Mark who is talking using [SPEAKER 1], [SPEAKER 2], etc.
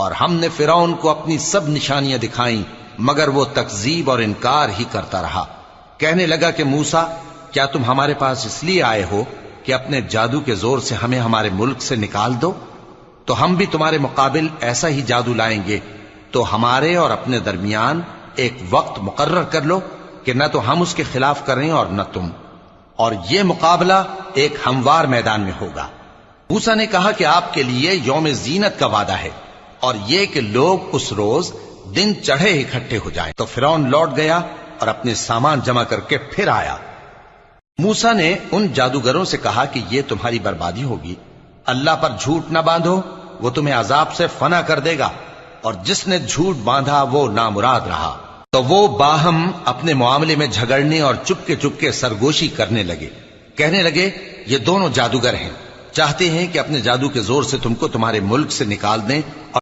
[SPEAKER 1] اور ہم نے فرعون کو اپنی سب نشانیاں دکھائیں مگر وہ تکذیب اور انکار ہی کرتا رہا۔ کہنے لگا کہ موسیٰ، کیا تم ہمارے پاس اس لیے آئے ہو کہ اپنے جادو کے زور سے ہمیں ہمارے ملک سے نکال دو؟ تو ہم بھی تمہارے مقابل ایسا ہی جادو لائیں گے، تو ہمارے اور اپنے درمیان ایک وقت مقرر کر لو کہ نہ تو ہم اس کے خلاف کریں اور نہ تم، اور یہ مقابلہ ایک ہموار میدان میں ہوگا۔ موسیٰ نے کہا کہ آپ کے لیے یوم زینت کا وعدہ ہے، اور یہ کہ لوگ اس روز دن چڑھے اکٹھے ہو جائیں۔ تو فرعون لوٹ گیا اور اپنے سامان جمع کر کے پھر آیا۔ موسیٰ نے ان جادوگروں سے کہا کہ یہ تمہاری بربادی ہوگی، اللہ پر جھوٹ نہ باندھو، وہ تمہیں عذاب سے فنا کر دے گا، اور جس نے جھوٹ باندھا وہ نامراد رہا۔ تو وہ باہم اپنے معاملے میں جھگڑنے اور چپ کے سرگوشی کرنے لگے۔ کہنے لگے یہ دونوں جادوگر ہیں، چاہتے ہیں کہ اپنے جادو کے زور سے تم کو تمہارے ملک سے نکال دیں اور